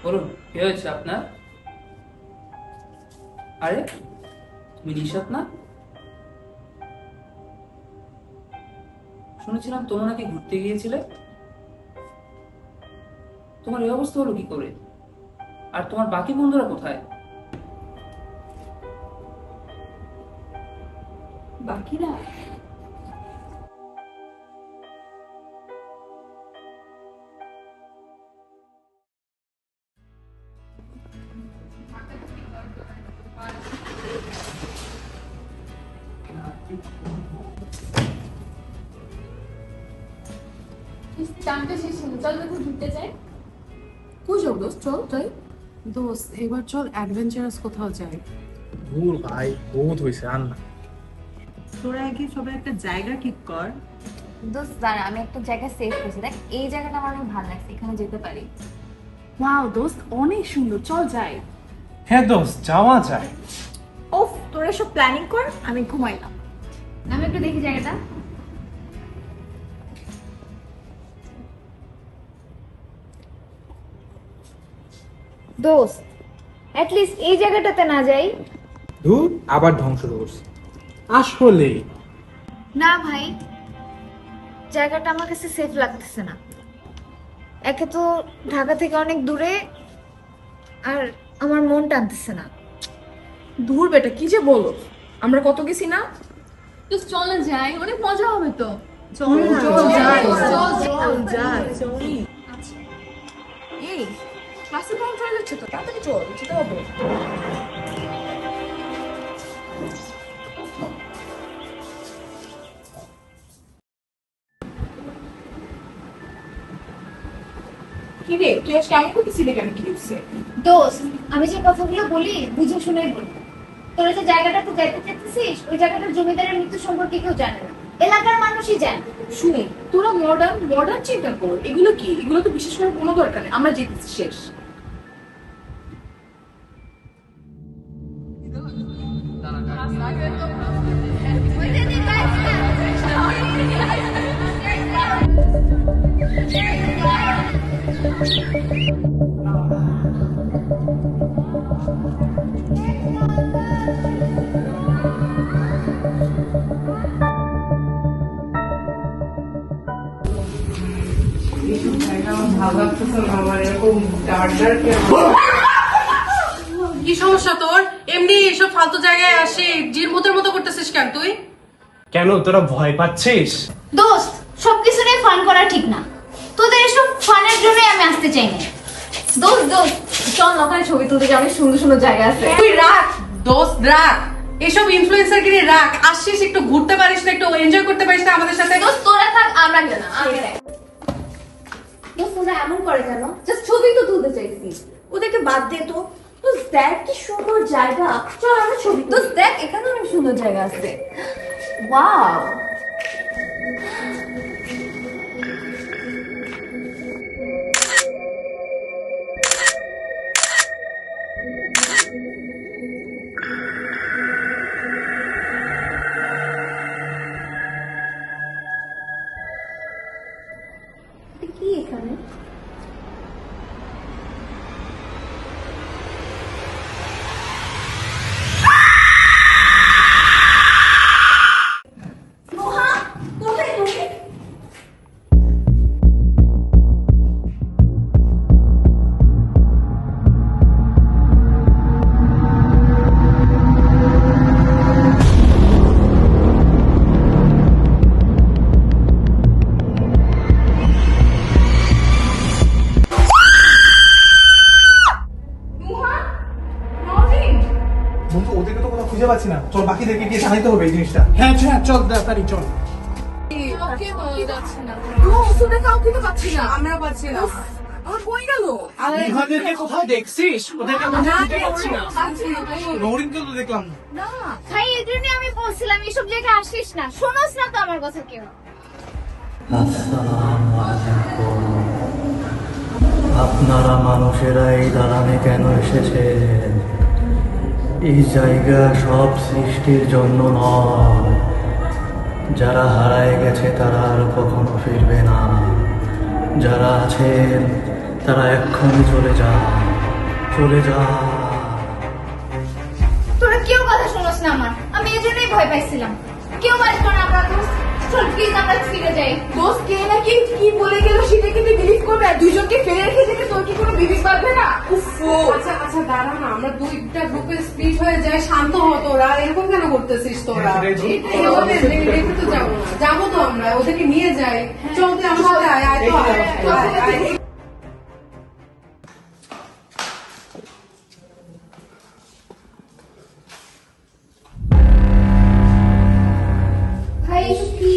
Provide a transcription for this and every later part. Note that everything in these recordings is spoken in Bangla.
বলুন কি হয়েছে আপনার? আরে তুমি নিশাত না? শুনেছিলাম তোমরা নাকি ঘুরতে গিয়েছিলে। তোমার এই অবস্থা হলো কি করে? আর তোমার বাকি বন্ধুরা কোথায়? বাকিরা? টাইমটা শেষ হলো, চল দেখো ঘুরতে যাই। কই যাও দোস্ত, চল যাই। দোস্ত এবার চল অ্যাডভেঞ্চারাস কোথাও যাই। ভুল ভাই, বহুত হয়েছে আর না। তোরা আগে সবাই একটা জায়গা ঠিক কর। দোস্ত দাঁড়া, আমি একটা জায়গা সেভ করছি, দেখ এই জায়গাটা আমার অনেক ভালো লাগছে, এখানে যেতে পারি। ওয়াও দোস্ত অনেক সুন্দর, চল যাই। হ্যাঁ দোস্ত, যাওয়া যায়। ওফ, তোরা সব প্ল্যানিং কর, আমি ঘুমাইলাম। আমি একটু দেখি জায়গাটা। দোস্ত অ্যাটলিস্ট এই জায়গাটাতে না যাই? ধুর, আবার ধ্বংস করছে আসলে। না ভাই, জায়গাটা আমার কাছে সেফ লাগতেছে না। একে তো ঢাকা থেকে অনেক দূরে, আর আমার মন টানতেছে না। দূর বেটা, কি যে বলো, আমরা কত গেছি না। তো চল না যাই, অনেক মজা হবে তো। চল যাই, এই ক্লাসে কম চলে যাচ্ছে তো, তাড়াতাড়ি চল, যেতে হবে। কি রে, তুই আজ কেমন করতেছিলি? কেন, কি হচ্ছে? দোস্ত আমি যে কথাগুলো বলি বুঝে শুনেই বলি। তোরা যে জায়গাটাতে যাইতে চাইতেছিস, ওই জায়গাটার জমিদারের মৃত্যু সম্পর্কে কেউ জানে না, এলাকার মানুষই জানে। শুনে তোরা মডার্ন মডার্ন চিন্তা কর, এগুলো কি? এগুলো তো বিশেষ করে কোনো দরকার নেই, আমরা যেতেছি, শেষ। কি সমস্যা তোর? এমনি এসব ফালতু জায়গায় আসি জির মতো করতেছিস কেন তুই? কেন, তোরা ভয় পাচ্ছিস? দোস্ত সবকিছু নিয়ে ফান করা ঠিক না, তোদের এসব ফানের জন্যই আমি আসতে চাই না। দোস্ত চল ওখানে ছবি তুলতে যাবে, সুন্দর সুন্দর জায়গা আছে। তুই রাখ দোস্ত, রাখ এসব ইনফ্লুয়েন্সার গিরি রাখ। আসছিস একটু ঘুরতে পারিস না, একটু এনজয় করতে পারিস না আমাদের সাথে? দোস্ত তোরা থাক, আমরা কেন আমি দেখ। দোস্ত তোরা এমন করে কেন? জাস্ট ছবি তো তুলতে চাইছি, ওদেরকে বাদ দে তো। দোস্ত দেখ কি সুন্দর জায়গা, চল আমরা ছবি তুলি। দোস্ত দেখ এখানে অনেক সুন্দর জায়গা আছে। ওয়াও, কি এখানে? নোহা, কোথায় তুমি? নোহা, নজিন। বন্ধু, ওদেরকে তো কোথাও খুঁজে পাচ্ছি না। চল বাকিদেরকে গিয়ে জানাইতে হবে এই জিনিসটা। হ্যাঁ হ্যাঁ, চল তাড়াতাড়ি চল। ওদের কাউকে তো পাচ্ছি না। আমরা পাচ্ছি না। আমার কই গেল? ওদেরকে কোথাও দেখছিস? ওদেরকে কোথাও খুঁজে পাচ্ছি না। নৌরিনকে তো দেখলাম না। ভাই এই জন্য আমি বলছিলাম এসব জায়গায় আসিস না, শোনোস না তো আমার কথা কেউ। আপনারা মানুষেরা এই দালানে কেন এসেছেন? এই জায়গা সব সৃষ্টির জন্য নয়। যারা হারায় গেছে তারা আর কখনো ফিরবে না। যারা আছেন তারা এক্ষুনি চলে যান। চলে যা। তোরা কেউ কথা শোনস না আমার, আমি এই জন্যই ভয় পাইছিলাম। কেউ আসবো না আমরা, দোস্ত চল প্লিজ আমরা ফিরে যাই। দোস্ত কে নাকি কি বলে গেল সেটা কিন্তু বিলিভ করবে, আর দুইজনকে ফেলে রেখে যেতে তোর কি কোনো বিলিভ পারবে না? উফ আচ্ছা আচ্ছা দাঁড়া না, আমরা দুইটা গ্রুপে স্প্লিট হয়ে যাই, শান্ত হ তোরা, এরকম কেন করতেছিস তোরা? রেখে তো যাবো না, যাবো তো আমরা, ওদেরকে নিয়ে যাই। চল তুই আমার সাথে আয়, আয় তো আয়। ভাই এসব কি?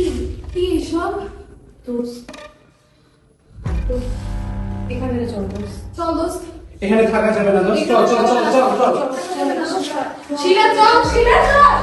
কি সব? এখানে চল দোস্ত। চল দোস্ত। এখানে থাকা যাবে না দোস্ত, চল চল চল চল চল। শিলা চল, শিলা চল।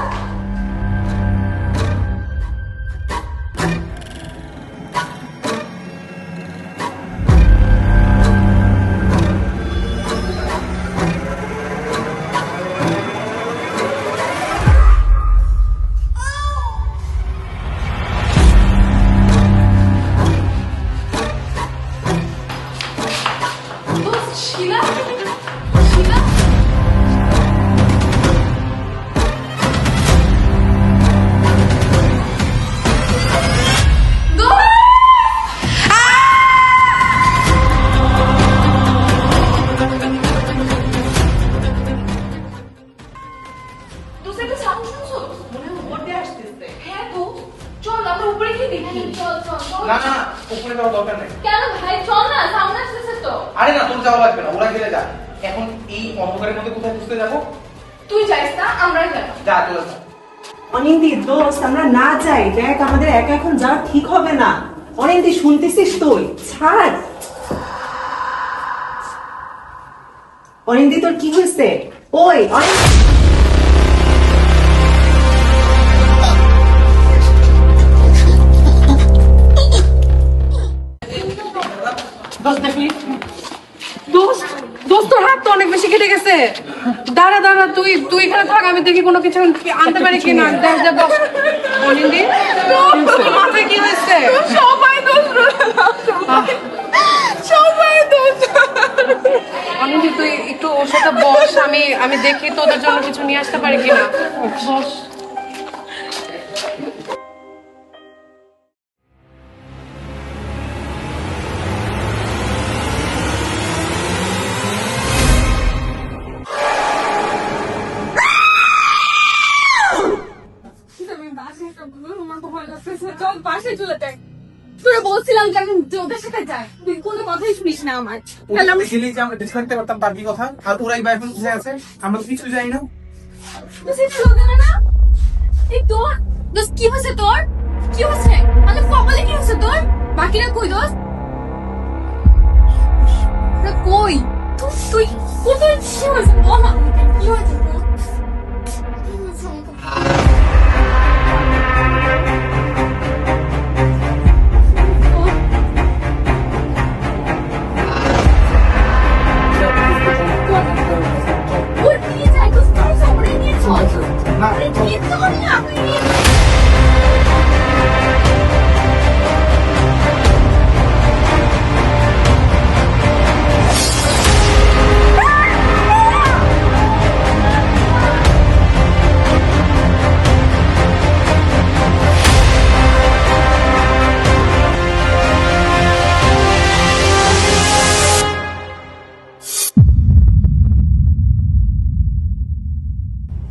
দোস্ত শিলা, শিলা দোস্ত একটা সাউন্ড শুনছো? মনে হয় উপর দিয়ে আসতেছে। হ্যাঁ তো চল আমরা উপরে গিয়ে দেখি। চল চল চল। না না, উপরে যাওয়ার দরকার নেই। কেন ভাই, চল না, সাউন্ড আসতেছে তো। আরে না, তোর যাওয়া লাগবে না, ওরা গেলে যা। এখন এই অন্ধকারের মধ্যে কোথায় খুঁজতে যাবো? তুই যাইস না, আমরা যাব। যা চলে যা। অনিন্দি দোস্ত আমরা না যাই, দেখ আমাদের একা এখন যাওয়া ঠিক হবে না। অনিন্দি শুনতেছিস তুই? ছাড়। অনিন্দি তোর কি হয়েছে? ওই অনিন্দি দোস্ত দোস্ত তোর হাত তো অনেক বেশি কেটে গেছে। দাঁড়া দাঁড়া, তুই তুই এখানে থাক, আমি দেখি কোনো কিছু আনতে পারি কিনা। দেখ দেখ বস। অনিন্দি তোর মাথায় কি হয়েছে? সবাই দোস্ত, সবাই দোস্ত। অনিন্দি তুই একটু ওর সাথে বস, আমি দেখি তোদের জন্য কিছু নিয়ে আসতে পারি কিনা। বস। চল পাশে চলে যাই। তোরা বলছিলাম যে আমি ওদের সাথে যাই, তুই কোনো কথাই শুনিস না আমার। তাহলে আমরা গেলেই যে আমরা ডিসকাস করতে পারতাম তার কি কথা? আর ওরাই বা এখন কোথায় আছে? আমরা তো কিছু জানি না। না। এই তোর দোস্ত কি হয়েছে? তোর কি হয়েছে? মানে কপালে কি হয়েছে তোর? বাকিরা কই দোস্ত? কই তুই কোথায়? কি হয়েছে বল না, কি হয়েছে তোর? ওর নিয়ে যাই দোস্ত, সবাই নিয়ে চল। না নিয়ে চল না, তুই নিয়ে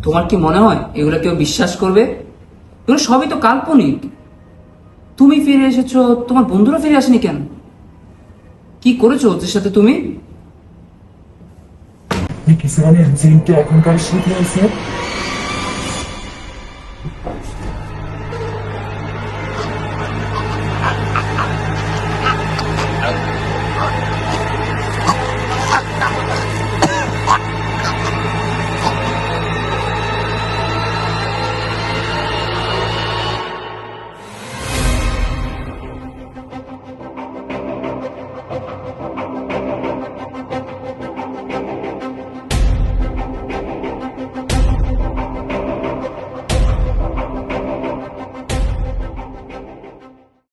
তোমার কি মনে হয় এগুলো কেউ বিশ্বাস করবে? এগুলো সবই তো কাল্পনিক। তুমি ফিরে এসেছো, তোমার বন্ধুরা ফিরে আসেনি কেন? কি করেছো ওদের সাথে তুমি? কিছু মানে জিনটা এখনকার শীত হয়েছে